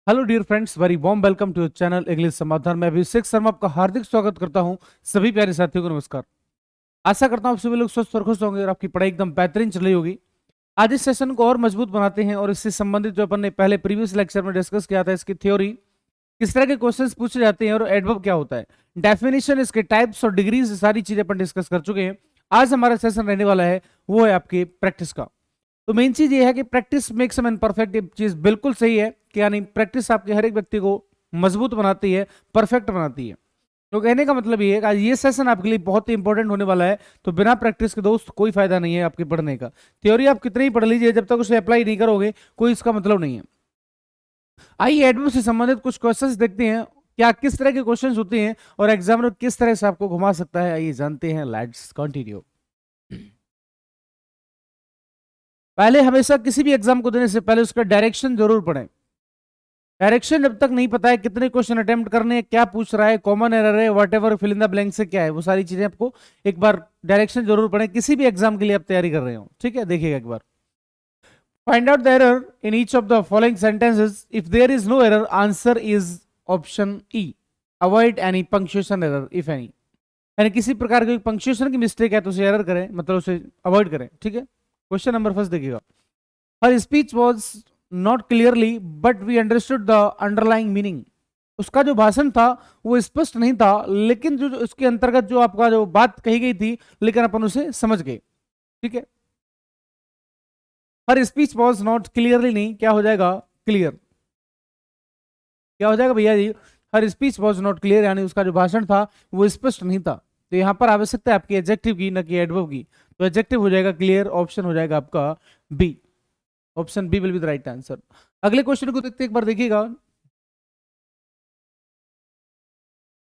Hello dear friends, very warm welcome to channel English समाधान। मैं अभिषेक शर्मा आपका हार्दिक स्वागत करता हूं। सभी प्यारे साथियों को नमस्कार। आशा करता हूं आप सभी लोग स्वस्थ और खुश होंगे और आपकी पढ़ाई एकदम बेहतरीन चल रही होगी। आज इस सेशन को और मजबूत बनाते हैं और इससे संबंधित जो अपन ने पहले प्रीवियस लेक्चर में डिस्कस किया था, इसकी थ्योरी, किस तरह के क्वेश्चंस पूछे जाते हैं और एडवर्ब क्या होता है, डेफिनेशन, इसके टाइप्स और डिग्रीज, सारी चीजें अपन डिस्कस कर चुके हैं। आज हमारा सेशन रहने वाला है वो है आपकी प्रैक्टिस का। तो मेन चीज ये है कि practice makes a man perfect. ये चीज बिल्कुल सही है कि यानी प्रैक्टिस आपके हर एक व्यक्ति को मजबूत बनाती है, परफेक्ट बनाती है। तो कहने का मतलब ये है कि आज ये सेशन आपके लिए बहुत ही इंपॉर्टेंट होने वाला है। तो बिना प्रैक्टिस के दोस्त कोई फायदा नहीं है आपके पढ़ने का। थ्योरी आप कितनी ही पढ़ लीजिए, जब तक उसे अप्लाई नहीं करोगे कोई इसका मतलब नहीं है। आइए एडवर्ब से संबंधित कुछ क्वेश्चंस देखते हैं, क्या किस तरह के क्वेश्चंस होते हैं और एग्जामिनर किस तरह से आपको घुमा सकता है। आइए जानते हैं, लेट्स कंटिन्यू। पहले हमेशा किसी भी एग्जाम को देने से पहले उसका डायरेक्शन जरूर पढ़ें। डायरेक्शन जब तक नहीं पता है कितने क्वेश्चन अटेम्प्ट करने हैं, क्या पूछ रहा है, कॉमन एरर है, whatever fill in the blank से क्या है, वो सारी चीजें आपको एक बार डायरेक्शन जरूर पढ़ें किसी भी एग्जाम के लिए आप तैयारी कर रहे हो। ठीक है, देखिएगा एक बार। Find out the error in each of the following sentences. If there is no error, answer is option E. Avoid any punctuation error if any. यानी किसी प्रकार की पंक्चुएशन की मिस्टेक है तो उसे एरर करें, मतलब उसे अवॉइड करें। ठीक है, क्वेश्चन नंबर फर्स्ट देखिएगा। Her speech was not clearly but we understood the underlying meaning. उसका जो भाषण था वो स्पष्ट नहीं था, लेकिन जो उसके अंतर्गत जो आपका जो बात कही गई थी, लेकिन अपन उसे समझ गए। ठीक है, हर स्पीच वॉज नॉट क्लियरली, नहीं, क्या हो जाएगा, क्लियर। क्या हो जाएगा भैया जी, हर स्पीच वॉज नॉट क्लियर, यानी उसका जो भाषण था वो स्पष्ट नहीं था। तो यहां पर आवश्यकता है आपकी एडजेक्टिव की, न कि एडवर्ब की। तो एडजेक्टिव हो जाएगा क्लियर, ऑप्शन हो जाएगा आपका B. Option B will be the right answer. अगले क्वेश्चन को देखते एक बार देखिएगा।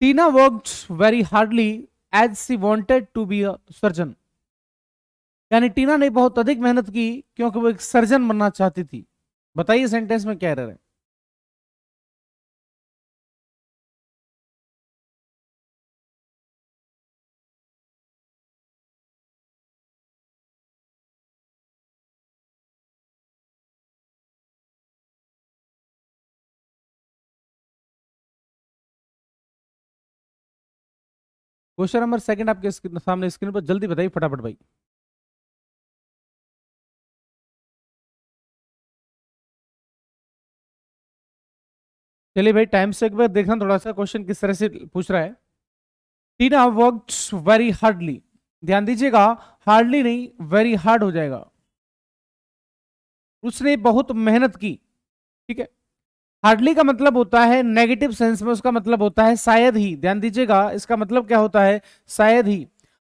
Tina worked very hardly as she wanted to be a surgeon. यानी टीना ने बहुत अधिक मेहनत की क्योंकि वो एक सर्जन बनना चाहती थी। बताइए सेंटेंस में क्या एरर है। क्वेश्चन नंबर सेकंड आपके सामने स्क्रीन पर, जल्दी बताइए फटाफट भाई। चलिए भाई, टाइम से एक बार देखना थोड़ा सा क्वेश्चन किस तरह से पूछ रहा है। टीना वर्कड वेरी हार्डली, ध्यान दीजिएगा, हार्डली नहीं वेरी हार्ड हो जाएगा। उसने बहुत मेहनत की। ठीक है, हार्डली का मतलब होता है नेगेटिव सेंस में, उसका मतलब होता है शायद ही। ध्यान दीजिएगा, इसका मतलब क्या होता है, शायद ही।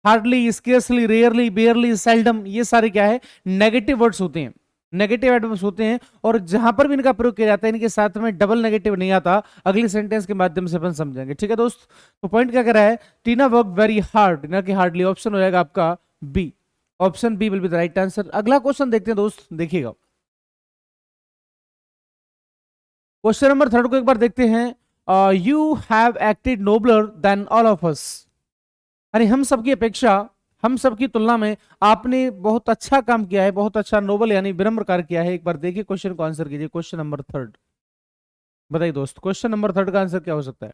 Hardly, scarcely, rarely, barely, seldom, ये सारे क्या है, नेगेटिव वर्ड्स होते हैं, नेगेटिव एडवर्ब्स होते हैं। और जहां पर भी इनका प्रयोग किया जाता है, इनके साथ में डबल नेगेटिव नहीं आता। अगली सेंटेंस के माध्यम से अपन समझेंगे। ठीक है दोस्त, तो पॉइंट क्या कर रहा है, टीना वर्क वेरी हार्ड, ना कि हार्डली। ऑप्शन हो जाएगा आपका B. Option B will be the right answer. अगला क्वेश्चन देखते हैं दोस्त, देखिएगा। क्वेश्चन नंबर थर्ड को एक बार देखते हैं। You have acted nobler than all of us. यानी हम सबकी अपेक्षा, हम सबकी तुलना में आपने बहुत अच्छा काम किया है, बहुत अच्छा, नोबल यानी विनम्र कार्य किया है। एक बार देखिए क्वेश्चन को, आंसर कीजिए। क्वेश्चन नंबर थर्ड बताइए दोस्त, क्वेश्चन नंबर थर्ड का आंसर क्या हो सकता है।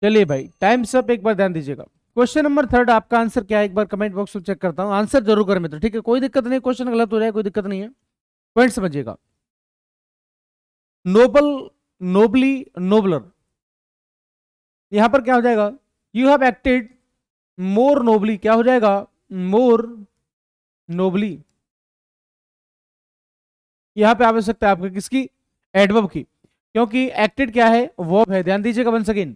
चलिए भाई, टाइम सब एक बार ध्यान दीजिएगा। क्वेश्चन नंबर थर्ड आपका आंसर क्या है, एक बार कमेंट बॉक्स में चेक करता हूं। आंसर जरूर करें मित्र, ठीक है, कोई दिक्कत नहीं, क्वेश्चन गलत हो जाए कोई दिक्कत नहीं है, पॉइंट समझिएगा। नोबल, नोबली, नोबलर, यहां पर क्या हो जाएगा, you have acted more nobly, क्या हो जाएगा, मोर नोबली। यहां पे आवश्यकता है आपकी किसकी, एडवर्ब की, क्योंकि एक्टेड क्या है, वर्ब है। ध्यान दीजिएगा वन सेकेंड,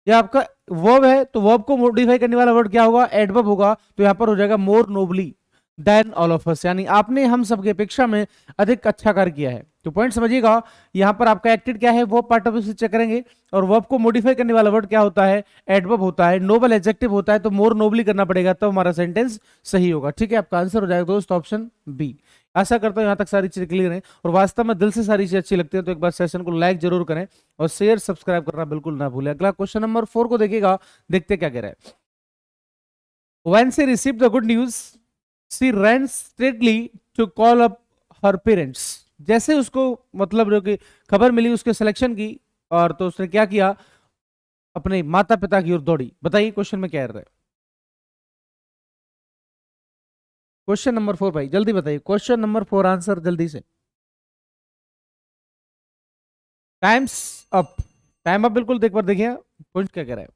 ये आपका वर्ब है तो वर्ब को मॉडिफाई करने वाला वर्ड क्या होगा, एडवर्ब होगा। तो यहां पर हो जाएगा more nobly than all of us, यानी आपने हम सबकी अपेक्षा में अधिक अच्छा कार्य किया है। तो पॉइंट समझिएगा, यहां पर आपका एक्टेड क्या है, वो पार्ट ऑफ स्पीच चेक करेंगे। और वर्ब को मॉडिफाई करने वाला वर्ड क्या होता है, एडवर्ब होता है। नोबल एडजेक्टिव होता है, तो मोर नोबली करना पड़ेगा, तब हमारा सेंटेंस सही होगा। ठीक है, आपका आंसर हो जाएगा दोस्त ऑप्शन बी। आशा करता हूँ यहाँ तक सारी चीजें क्लियर हैं और वास्तव में दिल से सारी चीजें अच्छी लगती है तो एक बार सेशन को लाइक जरूर करें और शेयर सब्सक्राइब करना बिल्कुल ना भूलें। अगला क्वेश्चन नंबर 4 को देखिएगा, देखते क्या कह रहा है। When she received the good news, she ran straightly to call up her parents. जैसे उसको मतलब जो कि खबर मिली उसके सिलेक्शन की, और तो उसने क्या किया, अपने माता पिता की ओर दौड़ी। बताइए क्वेश्चन में क्या है। क्वेश्चन नंबर 4 भाई जल्दी बताइए, क्वेश्चन नंबर 4 आंसर जल्दी से। टाइम्स अप, टाइम अप बिल्कुल, एक बार देखिए पॉइंट क्या कह रहा है।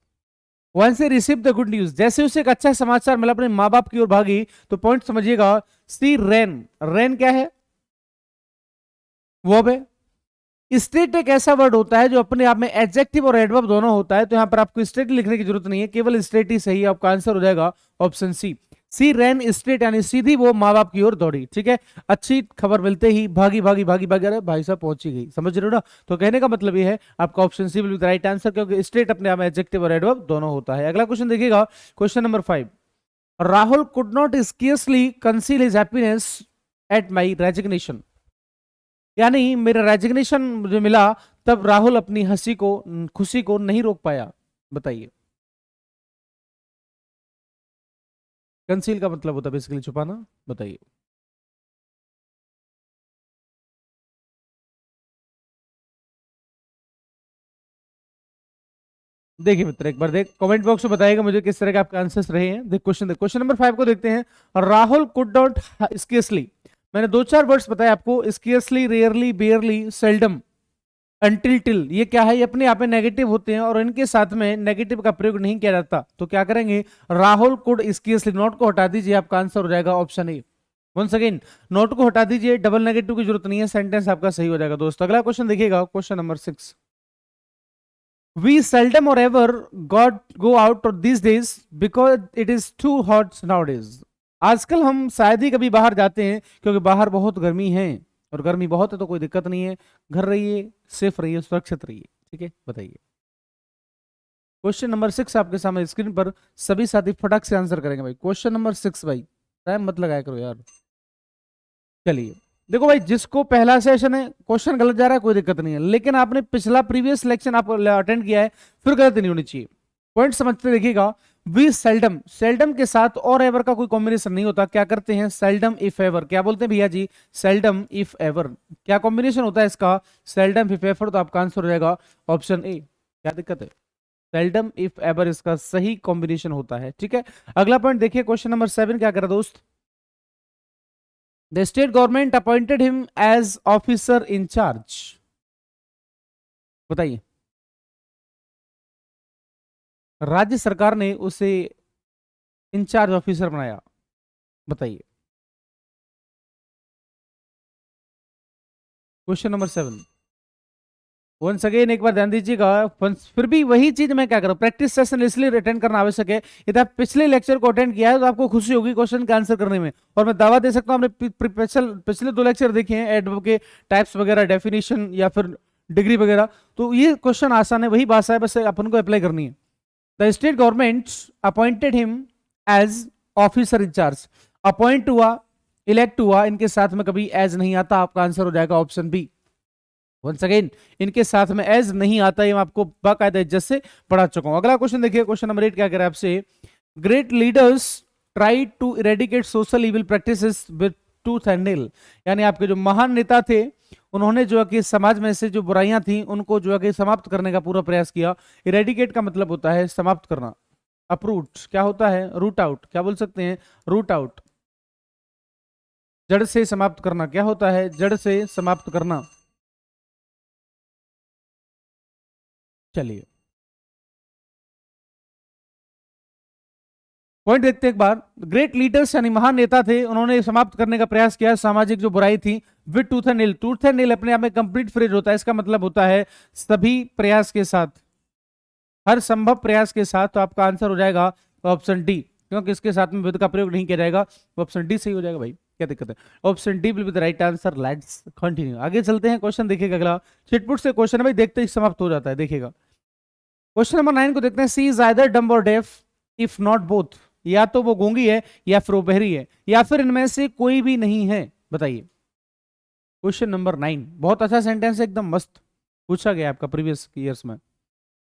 वन से रिसीव द गुड न्यूज, जैसे उसे एक अच्छा समाचार मिला अपने माँ बाप की ओर भागी, तो पॉइंट समझिएगा। सी रेन, रेन क्या है, वो है। स्टेट एक ऐसा वर्ड होता है जो अपने आप में एडजेक्टिव और एडवर्ब दोनों होता है, तो यहां पर आपको स्टेट लिखने की जरूरत नहीं है, केवल स्टेट ही सही है। आपका आंसर हो जाएगा ऑप्शन सी। सी रैन स्ट्रेट, यानी सीधी वो माँ बाप की ओर दौड़ी। ठीक है, अच्छी खबर मिलते ही भागी भागी भागी भागी, अरे भाई साहब पहुंची गई, समझ रहे हो ना। तो कहने का मतलब ये है आपका option C will be the right answer, क्योंकि स्ट्रेट अपने आप में एडजेक्टिव और एडवर्ब दोनों होता है। अगला क्वेश्चन देखिएगा, क्वेश्चन नंबर 5। Rahul could not scarcely conceal his happiness at my resignation, यानी मेरा रेजिग्नेशन मुझे मिला तब राहुल अपनी हंसी को, खुशी को नहीं रोक पाया। बताइए, कंसील का मतलब होता है बेसिकली छुपाना। बताइए, देखिए मित्र एक बार देख कमेंट बॉक्स में बताइएगा मुझे किस तरह के आपके आंसर्स रहे हैं। देख क्वेश्चन, देख क्वेश्चन नंबर 5 को देखते हैं। राहुल कुड नॉट स्कियसली, मैंने दो चार वर्ड्स बताए आपको, scarcely, rarely, barely, seldom, until, till. ये क्या है, ये अपने आप में नेगेटिव होते हैं और इनके साथ में नेगेटिव का प्रयोग नहीं किया जाता। तो क्या करेंगे, राहुल कुड स्कियसली, नोट को हटा दीजिए, आपका आंसर हो जाएगा option A. Once again not को हटा दीजिए, डबल नेगेटिव की जरूरत नहीं है, सेंटेंस आपका सही हो जाएगा दोस्त। अगला क्वेश्चन देखिएगा, question number 6। We seldom or ever got go out these days because it is too hot nowadays. आजकल हम शायद ही कभी बाहर जाते हैं क्योंकि बाहर बहुत गर्मी है, और गर्मी बहुत है तो कोई दिक्कत नहीं है, घर रहिए, सेफ रहिए, सुरक्षित रहिए। ठीक है, बताइए। क्वेश्चन नंबर 6 आपके सामने स्क्रीन पर, सभी साथी फटाक से आंसर करेंगे भाई। क्वेश्चन नंबर 6 भाई, टाइम मत लगाया करो यार। चलिए देखो भाई, जिसको पहला सेशन है क्वेश्चन गलत जा रहा है कोई दिक्कत नहीं है, लेकिन आपने पिछला प्रीवियस सिलेक्शन आप अटेंड किया है, फिर गलत नहीं होनी चाहिए। पॉइंट समझते देखिएगा। वी सेल्डम, सेल्डम के साथ और एवर का कोई कॉम्बिनेशन नहीं होता। क्या करते हैं, सेल्डम इफ एवर, क्या बोलते हैं भैया जी, सेल्डम इफ एवर। क्या कॉम्बिनेशन होता है इसका, सेल्डम इफ एवर। तो आपका आंसर हो जाएगा ऑप्शन ए। क्या दिक्कत है, सेल्डम इफ एवर इसका सही कॉम्बिनेशन होता है। ठीक है, अगला पॉइंट देखिए, क्वेश्चन नंबर 7 क्या करा दोस्त। The state government appointed him as officer in charge. बताइए, राज्य सरकार ने उसे इंचार्ज ऑफिसर बनाया। बताइए, क्वेश्चन नंबर 7। वंस अगेन एक बार ध्यान दीजिएगा, फिर भी वही चीज मैं क्या करूं, प्रैक्टिस सेशन इसलिए अटेंड करना आवश्यक है। यदि आप पिछले लेक्चर को अटेंड किया है तो आपको खुशी होगी क्वेश्चन का आंसर करने में, और मैं दावा दे सकता हूं आपने पिछले 2 लेक्चर देखे हैं, एडवर्ब के टाइप्स वगैरह, डेफिनेशन या फिर डिग्री वगैरह, तो ये क्वेश्चन आसान है, वही भाषा है, बस अपन को अप्लाई करनी है। The state government appointed him as officer in charge. Appoint हुआ, इलेक्ट हुआ, इनके साथ में कभी एज नहीं आता। आपका आंसर हो जाएगा ऑप्शन बी। वंस अगेन इनके साथ में एज नहीं आता, ये मैं आपको बाकायदा इज्जत से पढ़ा चुका हूं। अगला क्वेश्चन देखिए, क्वेश्चन नंबर 8 क्या कह रहा है आपसे। Great leaders try to eradicate social evil practices with tooth and nail, यानी आपके जो महान नेता थे उन्होंने जो है कि समाज में से जो बुराइयां थी उनको जो है कि समाप्त करने का पूरा प्रयास किया। इरेडिकेट का मतलब होता है समाप्त करना। अपरूट क्या होता है, रूट आउट, क्या बोल सकते हैं, रूट आउट, जड़ से समाप्त करना। क्या होता है, जड़ से समाप्त करना। चलिए पॉइंट देखते हैं एक बार। ग्रेट लीडर्स यानी महान नेता थे, उन्होंने समाप्त करने का प्रयास किया सामाजिक जो बुराई थी। With tooth and nail, tooth and nail अपने आप में कंप्लीट फ्रेज होता है, इसका मतलब होता है सभी प्रयास के साथ, हर संभव प्रयास के साथ। तो आपका आंसर हो जाएगा ऑप्शन डी, क्योंकि इसके साथ में विद का प्रयोग नहीं किया जाएगा, ऑप्शन डी सही हो जाएगा भाई। क्या दिक्कत है, option D will be the right answer. Let's continue, आगे चलते हैं। क्वेश्चन देखिएगा अगला, चिटपुट से क्वेश्चन है भाई, देखते ही समाप्त हो जाता है। देखिएगा क्वेश्चन नंबर 9 को देखते हैं। सी इज आइदर डम्ब और डेफ इफ नॉट बोथ, या तो वो गूंगी है या फिर वो बहरी है, या फिर इनमें से कोई भी नहीं है। बताइए। क्वेश्चन नंबर 9, बहुत अच्छा सेंटेंस है, एकदम मस्त पूछा गया आपका प्रीवियस ईयर्स में।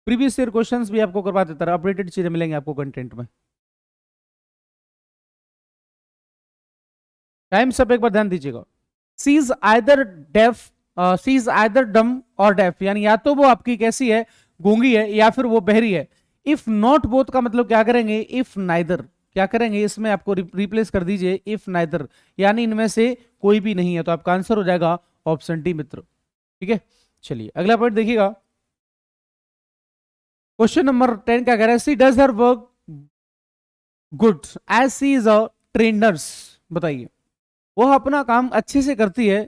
प्रीवियस ईयर क्वेश्चंस भी आपको करवा देता है, अपडेटेड चीजें मिलेंगे आपको कंटेंट में। टाइम सब एक बार ध्यान दीजिएगा। She is either deaf, she is either dumb और डेफ, यानी या तो वो आपकी कैसी है, गूंगी है, या फिर वो बहरी है। इफ नॉट बोथ का मतलब क्या करेंगे, इफ नाइदर, क्या करेंगे इसमें आपको रिप्लेस कर दीजिए इफ नाइदर, यानी इनमें से कोई भी नहीं है, तो आपका आंसर हो जाएगा ऑप्शन डी मित्र। ठीक है, चलिए अगला पॉइंट देखिएगा। क्वेश्चन नंबर 10 क्या कह रहा है, she does her work good as she is a trainers. बताइए, वह अपना काम अच्छे से करती है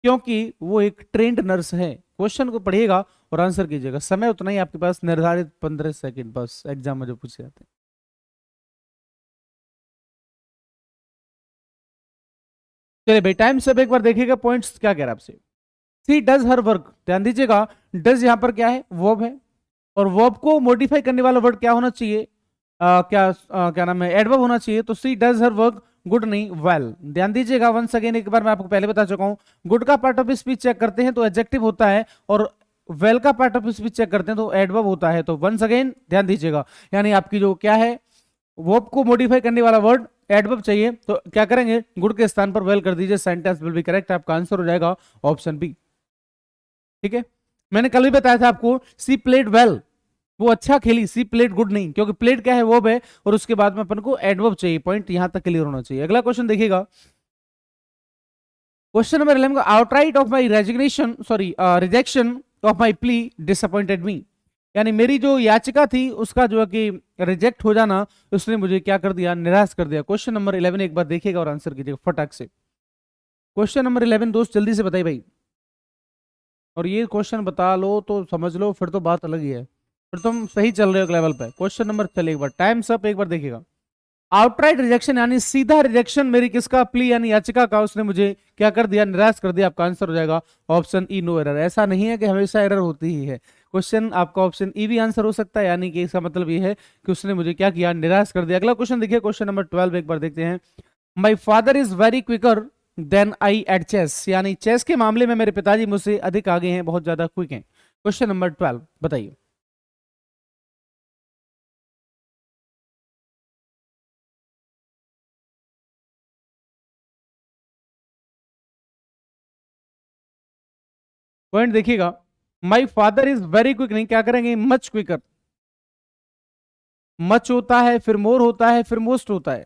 क्योंकि वो एक ट्रेंड नर्स है। क्वेश्चन को पढ़िएगा और आंसर कीजिएगा। समय उतना ही आपके पास निर्धारित 15 सेकंड बस, एग्जाम में जो पूछे जाते हैं। चलिए भाई, टाइम सब एक बार देखिएगा, पॉइंट्स क्या कह रहा है आपसे। सी डज हर वर्क, ध्यान दीजिएगा, डज यहां पर क्या है, वर्ब है, और वर्ब को मॉडिफाई करने वाला वर्ड क्या होना चाहिए, क्या नाम है, एडवर्ब होना चाहिए। तो सी डज हर वर्क गुड नहीं वेल। ध्यान दीजिएगा, वंस अगेन, एक बार मैं आपको पहले बता चुका हूं, गुड का पार्ट ऑफ स्पीच चेक करते हैं तो एडजेक्टिव होता है, और वेल का पार्ट ऑफ स्पीच चेक करते हैं तो एडवर्ब होता है। तो वंस अगेन ध्यान दीजिएगा, यानी आपकी जो क्या है, वर्ब को मॉडिफाई करने वाला वर्ड एडवर्ब चाहिए, तो क्या करेंगे, गुड के स्थान पर वेल कर दीजिए, सेंटेंस विल बी करेक्ट, आपका आंसर हो जाएगा ऑप्शन बी। ठीक है, मैंने कल भी बताया था आपको, सी प्लेड वेल, वो अच्छा खेली, सी प्लेड गुड नहीं, क्योंकि प्लेड क्या है, वर्ब है, और उसके बाद में अपन को एडवर्ब चाहिए। पॉइंट यहां तक क्लियर होना चाहिए। अगला क्वेश्चन देखिएगा, क्वेश्चन नंबर 11 का, outright of my resignation, sorry rejection of my plea disappointed मी, यानी मेरी जो याचिका थी उसका जो है कि रिजेक्ट हो जाना, उसने मुझे क्या कर दिया, निराश कर दिया। क्वेश्चन नंबर 11 एक बार देखिएगा और आंसर कीजिएगा फटाक से। क्वेश्चन नंबर 11 दोस्त जल्दी से बताइए भाई, और ये क्वेश्चन बता लो तो समझ लो, फिर तो बात अलग ही है, फिर तुम सही चल रहे हो लेवल पे। क्वेश्चन नंबर, चलिए एक बार टाइम सब एक बार देखिएगा। आउटराइट रिजेक्शन यानी सीधा रिजेक्शन मेरी किसका, प्ली यानी याचिका का, उसने मुझे क्या कर दिया, निराश कर दिया। आपका आंसर हो जाएगा ऑप्शन ई, नो एरर। ऐसा नहीं है कि हमेशा एरर होती ही है, क्वेश्चन आपका ऑप्शन ई भी आंसर हो सकता है, यानी कि इसका मतलब ये है कि उसने मुझे क्या किया, निराश कर दिया। अगला क्वेश्चन देखिए, क्वेश्चन नंबर 12 एक बार देखते हैं। My father is very quicker than I at chess, यानी चेस के मामले में मेरे पिताजी मुझसे अधिक आगे हैं, बहुत ज्यादा क्विक हैं। क्वेश्चन नंबर 12 बताइए। पॉइंट देखिएगा, माई फादर इज वेरी क्विक नहीं, क्या करेंगे, मच क्विकर। मच होता है, फिर मोर होता है, फिर मोस्ट होता है।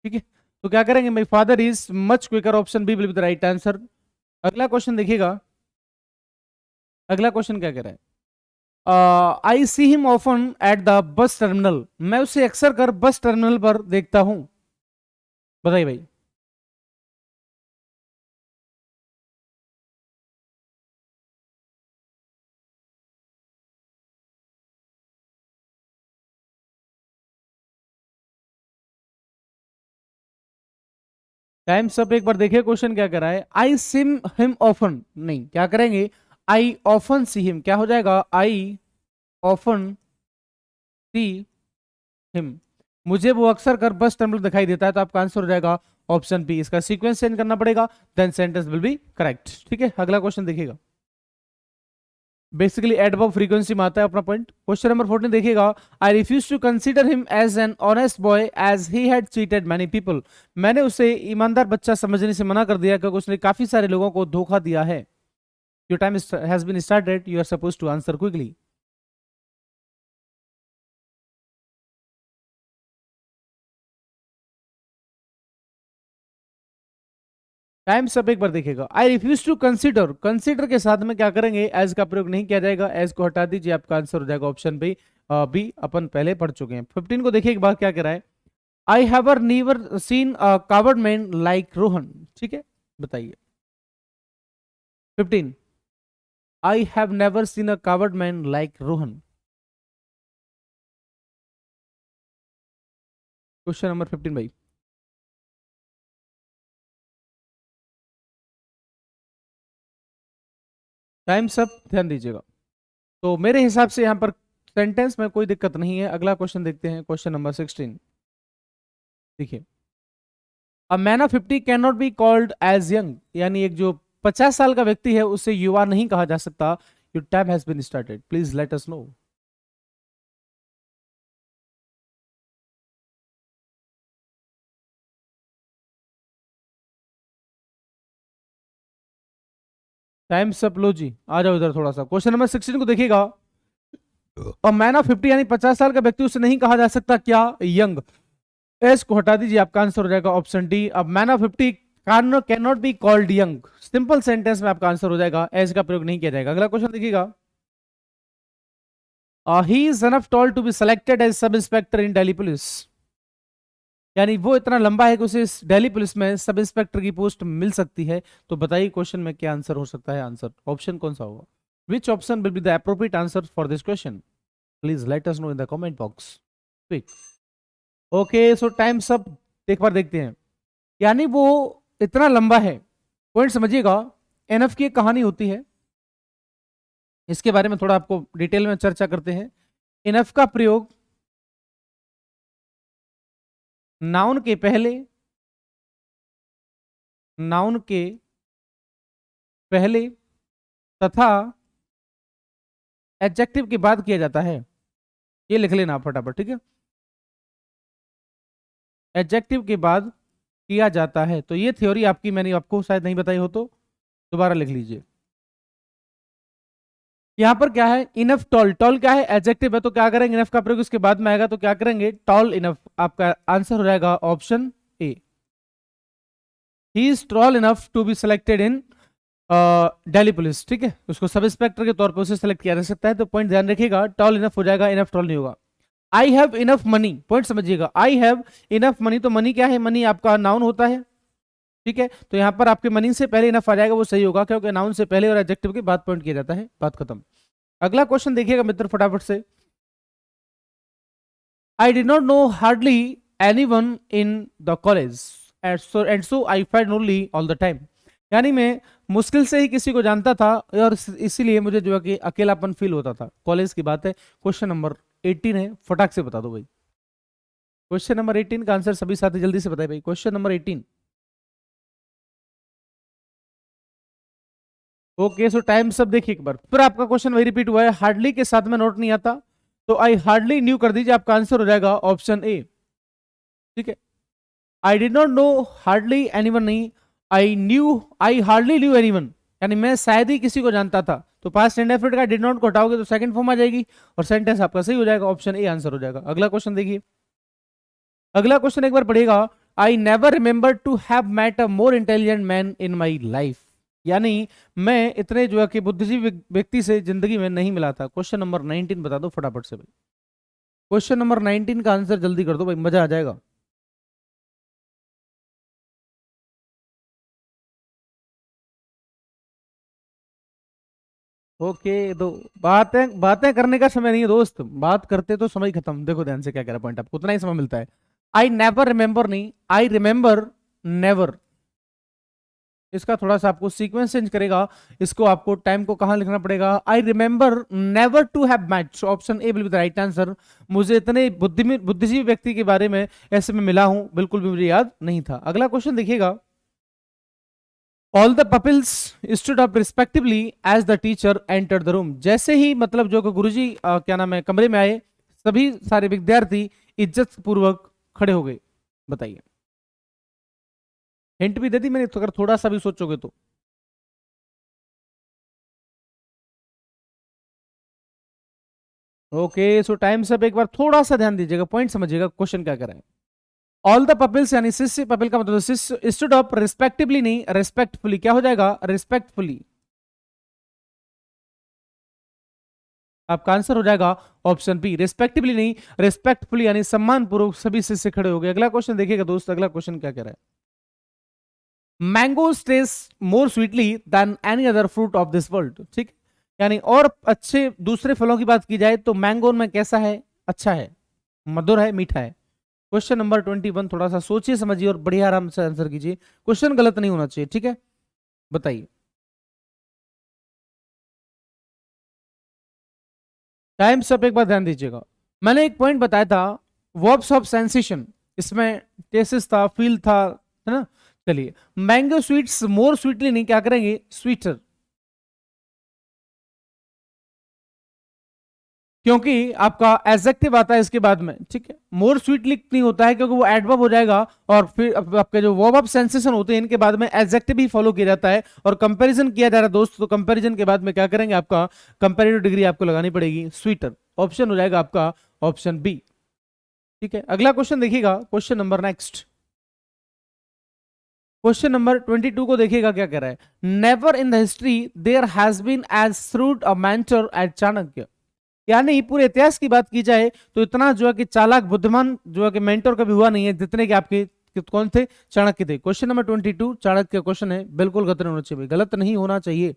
ठीक है, तो क्या करेंगे, my father is much quicker, option B will be the right answer. अगला क्वेश्चन देखिएगा, अगला क्वेश्चन क्या कह रहा है, I see him often at the bus terminal, मैं उसे अक्सर कर बस टर्मिनल पर देखता हूं। बताइए भाई। टाइम सब एक बार देखिए, क्वेश्चन क्या कर रहा है, आई सिम हिम ऑफन नहीं, क्या करेंगे, आई ऑफन सी हिम, क्या हो जाएगा, आई ऑफन सी हिम, मुझे वो अक्सर कर बस टर्मिनल दिखाई देता है, तो आपका आंसर हो जाएगा ऑप्शन बी। इसका सीक्वेंस चेंज करना पड़ेगा, then sentence will be correct. ठीक है, अगला क्वेश्चन देखिएगा, बेसिकली एडवर्ब फ्रीक्वेंसी में आता है अपना पॉइंट। क्वेश्चन नंबर 14 देखिएगा, I refuse to consider him as an honest boy as he had cheated many people, मैंने उसे ईमानदार बच्चा समझने से मना कर दिया क्योंकि उसने काफी सारे लोगों को धोखा दिया है। Your time has been started, you are suppose to answer quickly. Time सब एक बार देखिएगा, I refuse to consider, consider के साथ में क्या करेंगे, एज का प्रयोग नहीं किया जाएगा, एज को हटा दीजिए, आपका आंसर हो जाएगा ऑप्शन बी। बी अपन पहले पढ़ चुके हैं। 15 को देखिए एक बार क्या कह रहा है, I have never seen a coward man like Rohan. ठीक है, बताइए। 15, I have never seen a coward man like Rohan. Question number 15 भाई। टाइम सब ध्यान दीजिएगा, तो मेरे हिसाब से यहां पर सेंटेंस में कोई दिक्कत नहीं है। अगला क्वेश्चन देखते हैं, क्वेश्चन नंबर 16 देखिए। A man of 50 can not be called as young, यानी एक जो 50 साल का व्यक्ति है उसे युवा नहीं कहा जा सकता। Your time has been started, please let us know. Time सब लो जी, आ जाओ इधर थोड़ा सा। क्वेश्चन नंबर 16 को देखिएगा। अ मैन ऑफ 50 यानी 50 साल का व्यक्ति, उसे नहीं कहा जा सकता क्या, यंग। एस को हटा दीजिए, आपका आंसर हो जाएगा ऑप्शन डी। अब man of 50 can not be called young, simple sentence में आपका आंसर हो जाएगा, एज का प्रयोग नहीं किया जाएगा। अगला क्वेश्चन देखिएगा। He is enough tall to be selected as sub inspector in Delhi police, यानी वो इतना लंबा है कि उसे दिल्ली पुलिस में सब इंस्पेक्टर की पोस्ट मिल सकती है। तो बताइए क्वेश्चन में क्या आंसर हो सकता है। आंसर ऑप्शन कौन सा होगा? Which option will be the appropriate answer for this question? Please let us no in the comment box, quick. Okay, so time सब एक बार देखते हैं। यानी वो इतना लंबा है, पॉइंट समझिएगा। एनएफ की एक कहानी होती है, इसके बारे में थोड़ा आपको डिटेल में चर्चा करते हैं। एनएफ का प्रयोग नाउन के पहले, नाउन के पहले तथा एडजेक्टिव के बाद किया जाता है। ये लिख लेना आप फटाफट, ठीक है। एडजेक्टिव के बाद किया जाता है, तो ये थ्योरी आपकी मैंने आपको शायद नहीं बताई हो तो दोबारा लिख लीजिए। यहां पर क्या है, इनफ टॉल। टॉल क्या है, एडजेक्टिव है, तो क्या करेंगे, इनफ का प्रयोग उसके बाद में आएगा, तो क्या करेंगे, टॉल इनफ। आपका आंसर हो जाएगा option A. He is tall enough to be selected in Delhi police, ठीक है। उसको सब इंस्पेक्टर के तौर पर उसे सिलेक्ट किया जा सकता है, तो पॉइंट ध्यान रखिएगा, टॉल इनफ हो जाएगा, इनफ टॉल नहीं होगा। I have enough money, point समझिएगा, आई हैव इनफ मनी, तो मनी क्या है, मनी आपका नाउन होता है, ठीक है। तो यहां पर आपके मनी से पहले इनफ आ जाएगा, वो सही होगा, क्योंकि नाउन से पहले और एडजेक्टिव के बाद पॉइंट किया जाता है, बात खत्म। अगला क्वेश्चन देखिएगा मित्र फटाफट से। I did not know hardly any one in the college and so I find only all the time, यानी मैं मुश्किल से ही किसी को जानता था और इसीलिए मुझे जो है कि अकेलापन फील होता था। कॉलेज की बात है। क्वेश्चन नंबर 18 है, फटाक से बता दो भाई। क्वेश्चन नंबर 18 का आंसर सभी साथी जल्दी से बताए भाई। Question number 18। ओके, सो टाइम सब देखिए एक बार फिर, आपका क्वेश्चन वही रिपीट हुआ है, हार्डली के साथ में नोट नहीं आता, तो आई हार्डली न्यू कर दीजिए, आपका आंसर हो जाएगा ऑप्शन ए, ठीक है। I did not know hardly anyone नहीं, आई हार्डली न्यू एनीवन, यानी मैं शायद ही किसी को जानता था, तो पास्ट इंडेफिनिट का डिड नॉट को हटाओगे तो सेकंड फॉर्म आ जाएगी और सेंटेंस आपका सही हो जाएगा, ऑप्शन ए आंसर हो जाएगा। अगला क्वेश्चन देखिए। अगला क्वेश्चन एक बार पढ़ेगा। I never remember to have met a more intelligent man in my life, यानी मैं इतने जो है कि बुद्धिजीवी व्यक्ति से जिंदगी में नहीं मिला था। क्वेश्चन नंबर 19 बता दो फटाफट से भाई। क्वेश्चन नंबर 19 का आंसर जल्दी कर दो भाई, मजा आ जाएगा। ओके, तो बातें बातें करने का समय नहीं है दोस्त, बात करते तो समय खत्म। देखो ध्यान से क्या कह रहा पॉइंट, आपको उतना ही समय मिलता है। आई नेवर रिमेंबर नहीं, आई रिमेंबर नेवर, इसका थोड़ा सा आपको सीक्वेंस चेंज करेगा। इसको आपको टाइम को कहां लिखना पड़ेगा, I remember never to have met, so option A will be the right answer. मुझे इतने बुद्धिजीवी व्यक्ति के बारे में ऐसे में मिला हूं, बिल्कुल भी मुझे याद नहीं था। अगला क्वेश्चन देखिएगा। All the pupils stood up respectively as the teacher enter the room, जैसे ही मतलब जो गुरुजी क्या नाम है कमरे में आए, सभी सारे विद्यार्थी इज्जत पूर्वक खड़े हो गए। बताइए, हिंट भी दे दी मैंने, तो अगर थोड़ा सा भी सोचोगे तो। ओके, सो टाइम सब एक बार थोड़ा सा ध्यान दीजिएगा, पॉइंट समझिएगा, क्वेश्चन क्या कर रहा है। ऑल द पपिल्स यानी शिष्य, पपिल का मतलब शिष्य, स्टूड अप रिस्पेक्टिवली नहीं रेस्पेक्टफुली, क्या हो जाएगा, रिस्पेक्टफुली। आपका आंसर हो जाएगा ऑप्शन बी, रिस्पेक्टिवली नहीं रेस्पेक्टफुली, यानी सम्मान पूर्वक सभी शिष्य खड़े हो गए। अगला क्वेश्चन देखिएगा दोस्त, अगला क्वेश्चन क्या कह रहा है। Mango taste more sweetly than any other fruit of this world, ठीक, यानी और अच्छे दूसरे फलों की बात की जाए तो मैंगो में कैसा है, अच्छा है, मधुर है, मीठा है। क्वेश्चन नंबर 21, थोड़ा सा सोचिए समझिए और बढ़िया आराम से आंसर कीजिए, क्वेश्चन गलत नहीं होना चाहिए, ठीक है। बताइए, टाइम सब एक बार ध्यान दीजिएगा। मैंने एक पॉइंट बताया था, वर्ब्स ऑफ सेंसेशन, इसमें टेसिस था, फील था, है ना। चलिए, मैंगो स्वीट्स मोर स्वीटली नहीं, क्या करेंगे, स्वीटर, क्योंकि आपका एडजेक्टिव आता है इसके बाद में, ठीक है। मोर स्वीटली नहीं होता है क्योंकि वो एडवर्ब हो जाएगा, और फिर आपके जो वर्ब ऑफ सेंसेशन होते हैं इनके बाद में एडजेक्टिव ही फॉलो किया जाता है, और कंपैरिजन किया जा रहा है दोस्त, तो कंपैरिजन के बाद में क्या करेंगे, आपका कंपैरेटिव डिग्री आपको लगानी पड़ेगी, स्वीटर। ऑप्शन हो जाएगा आपका ऑप्शन बी, ठीक है। अगला क्वेश्चन देखिएगा, question number next, question number 22 को देखिएगा क्या कह रहा है। Never in the history there has been as shrewd a mentor at Chanakya, यानी पूरे इतिहास की बात की जाए तो इतना जो है कि चालाक बुद्धिमान जो है कि मेंटर कभी हुआ नहीं है जितने कि आपके कौन थे, चाणक्य थे। क्वेश्चन नंबर 22 चाणक्य क्वेश्चन है, बिल्कुल गलत नहीं होना चाहिए, गलत नहीं होना चाहिए।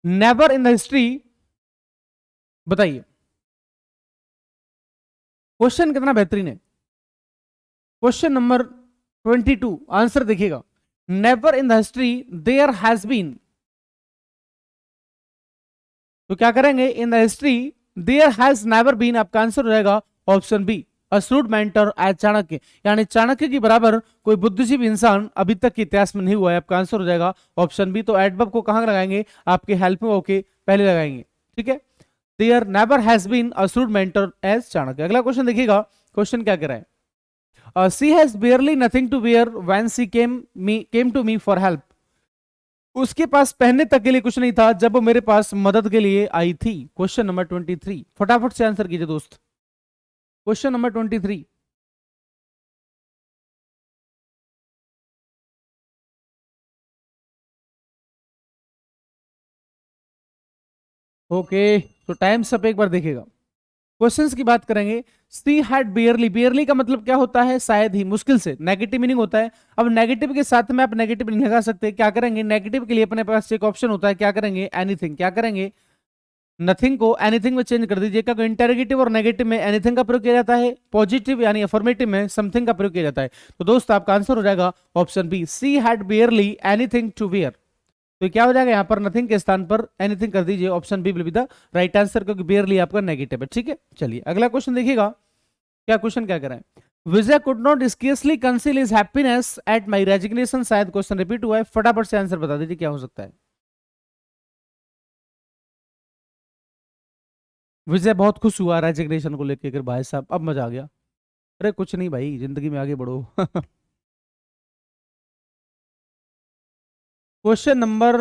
नेवर इन द हिस्ट्री, बताइए क्वेश्चन कितना बेहतरीन है। क्वेश्चन नंबर 22 आंसर देखिएगा, never in the history there has been, तो क्या करेंगे, in the history there has never been, आपका आंसर हो जाएगा option B, a shrewd mentor as Chanakya, यानी चाणक्य की बराबर कोई बुद्धिजीवी इंसान अभी तक के इतिहास में नहीं हुआ है, आपका आंसर हो जाएगा ऑप्शन बी। तो एडवर्ब को कहां लगाएंगे, आपके हेल्पिंग ओके पहले लगाएंगे, ठीक है। There never has been a shrewd mentor as Chanakya. अगला क्वेश्चन देखिएगा, क्वेश्चन क्या कह रहा है, she has barely nothing to wear when she came to me for help, उसके पास पहनने तक के लिए कुछ नहीं था जब वो मेरे पास मदद के लिए आई थी। क्वेश्चन नंबर 23, फटाफट से आंसर कीजिए दोस्त, क्वेश्चन नंबर 23। ओके, तो टाइम सब एक बार देखिएगा। क्वेश्चंस की बात करेंगे, सी हैड बियरली, बियरली का मतलब क्या होता है, शायद ही, मुश्किल से, नेगेटिव मीनिंग होता है। अब नेगेटिव के साथ में आप नेगेटिव नहीं लगा सकते, क्या करेंगे, नेगेटिव के लिए अपने पास एक ऑप्शन होता है, क्या करेंगे, एनीथिंग, क्या करेंगे, नथिंग को एनीथिंग में चेंज कर दीजिए, क्योंकि इंटेरोगेटिव और नेगेटिव में एनीथिंग का प्रयोग किया जाता है, पॉजिटिव यानी अफर्मेटिव में समथिंग का प्रयोग किया जाता है। तो दोस्त आपका आंसर हो जाएगा option B, she had barely anything to wear. तो क्या हो जाएगा, यहां पर नथिंग के स्थान पर एनीथिंग कर दीजिए, option B will be the right answer, क्योंकि बियरली आपका नेगेटिव है, ठीक है। चलिए अगला क्वेश्चन देखिएगा, क्या क्वेश्चन क्या कर रहे हैं, Vijay could not scarcely conceal his happiness at my resignation, शायद क्वेश्चन रिपीट हुआ है, फटाफट से आंसर बता दीजिए क्या हो सकता है। विजय बहुत खुश हुआ रेजिग्नेशन को लेकर, भाई साहब अब मजा आ गया। अरे कुछ नहीं भाई, जिंदगी में आगे बढ़ो। क्वेश्चन नंबर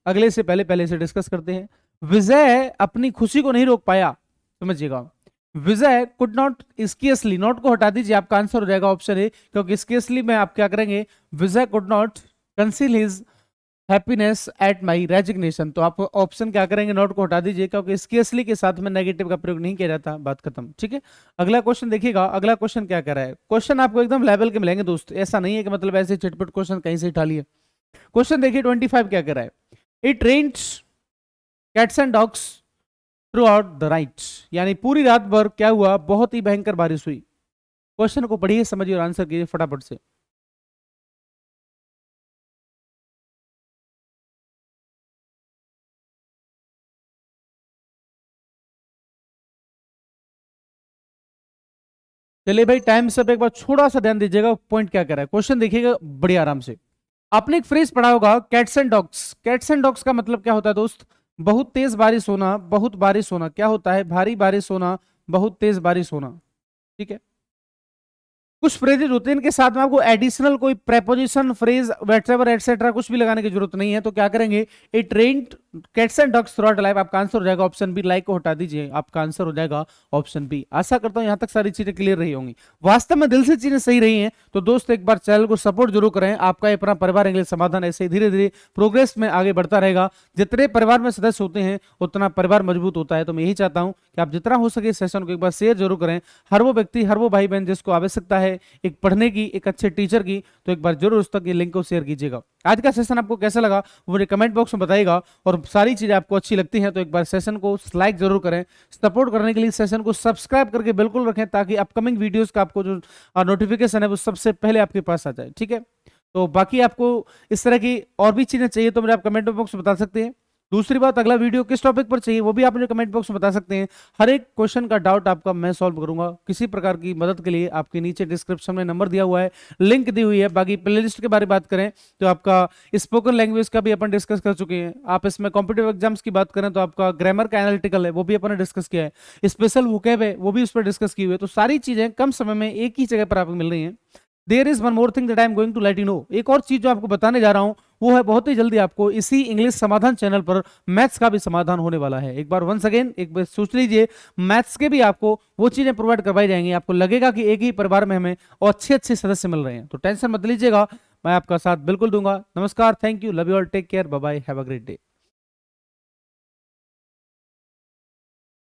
अगले से पहले पहले से डिस्कस करते हैं। विजय अपनी खुशी को नहीं रोक पाया, समझिएगा, विजय कुड नॉट, स्केर्सली, नॉट को हटा दीजिए, आपका आंसर हो जाएगा ऑप्शन ए, क्योंकि स्केर्सली में आप क्या करेंगे, Vijay could not conceal his happiness at my resignation, तो आप ऑप्शन क्या करेंगे, नॉट को हटा दीजिए, क्योंकि स्केर्सली के साथ में नेगेटिव का प्रयोग नहीं किया जाता, बात खत्म, ठीक है। अगला क्वेश्चन देखिएगा, अगला क्वेश्चन क्या कर रहा है, क्वेश्चन आपको एकदम लेवल के मिलेंगे दोस्त, ऐसा नहीं है कि मतलब ऐसे चिटपट क्वेश्चन कहीं से उठा लिए। क्वेश्चन देखिए 25 क्या कर रहा है, it rains cats and dogs throughout the night, यानी पूरी रात भर क्या हुआ, बहुत ही भयंकर बारिश हुई। क्वेश्चन को पढ़िए, समझिए और आंसर कीजिए फटाफट से। चलिए भाई, टाइम सब एक बार थोड़ा सा ध्यान दीजिएगा, पॉइंट क्या कर रहा है, क्वेश्चन देखिएगा बड़ी आराम से। आपने एक फ्रेज पढ़ा होगा, cats and dogs, cats and dogs का मतलब क्या होता है दोस्त, बहुत तेज बारिश होना, बहुत बारिश होना, क्या होता है, भारी बारिश होना, बहुत तेज बारिश होना, ठीक है। कुछ फ्रेजेज होते हैं इनके साथ में आपको एडिशनल कोई प्रेपोजिशन, फ्रेज, वेटएवर एटसेट्रा कुछ भी लगाने की जरूरत नहीं है, तो क्या करेंगे, it rained cats and dogs through out life, आपका आंसर हो जाएगा ऑप्शन बी, लाइक को हटा दीजिए, आपका आंसर हो जाएगा ऑप्शन बी। आशा करता हूं यहां तक सारी चीजें क्लियर रही होंगी, वास्तव में दिल से चीजें सही रही हैं, तो दोस्त एक बार चैनल को सपोर्ट जरूर करें, आपका अपना परिवार इंग्लिश समाधान ऐसे ही धीरे धीरे प्रोग्रेस में आगे बढ़ता रहेगा। जितने परिवार में सदस्य होते हैं उतना परिवार मजबूत होता है, तो मैं यही चाहता हूं कि आप जितना हो सके सेशन को एक बार शेयर जरूर करें, हर वो व्यक्ति, हर वो भाई बहन जिसको आवश्यकता है एक पढ़ने की, एक अच्छे टीचर की, तो एक बार जरूर उस तक ये लिंक को शेयर कीजिएगा। आज का सेशन आपको कैसा लगा वो मुझे कमेंट बॉक्स में बताइएगा, और सारी चीजें आपको अच्छी लगती हैं तो एक बार सेशन को लाइक जरूर करें। सपोर्ट करने के लिए सेशन को सब्सक्राइब करके बिल्कुल रखें, ताकि अपकमिंग वीडियोस का आपको जो नोटिफिकेशन है वो सबसे पहले आपके पास आ जाए, ठीक है। तो बाकी आपको इस तरह की और भी चीजें चाहिए तो मुझे आप कमेंट बॉक्स में बता सकते हैं। दूसरी बात, अगला वीडियो किस टॉपिक पर चाहिए वो भी आप मुझे कमेंट बॉक्स में बता सकते हैं। हर एक क्वेश्चन का डाउट आपका मैं सॉल्व करूंगा। किसी प्रकार की मदद के लिए आपके नीचे डिस्क्रिप्शन में नंबर दिया हुआ है, लिंक दी हुई है। बाकी प्लेलिस्ट के बारे में बात करें तो आपका स्पोकन लैंग्वेज का भी अपन डिस्कस कर चुके हैं। आप इसमें कॉम्पिटेटिव एग्जाम्स की बात करें तो आपका ग्रामर का एनालिटिकल है, वो भी अपन ने डिस्कस किया है। स्पेशल वोकैब है, वो भी उस पर डिस्कस की हुई है। तो सारी चीजें कम समय में एक ही जगह पर आपको मिल रही हैं। There is one more thing that I am going to let you know. एक और चीज जो आपको बताने जा रहा हूं वो है बहुत ही जल्दी आपको इसी इंग्लिश समाधान चैनल पर मैथ्स का भी समाधान होने वाला है। एक बार वंस अगेन एक बार सोच लीजिए, मैथ्स के भी आपको वो चीजें प्रोवाइड करवाई जाएंगी। आपको लगेगा कि एक ही परिवार में हमें और अच्छे अच्छे सदस्य मिल रहे हैं। तो टेंशन मत लीजिएगा, मैं आपका साथ बिल्कुल दूंगा। नमस्कार, thank you, love you all, take care, bye bye, have a great day.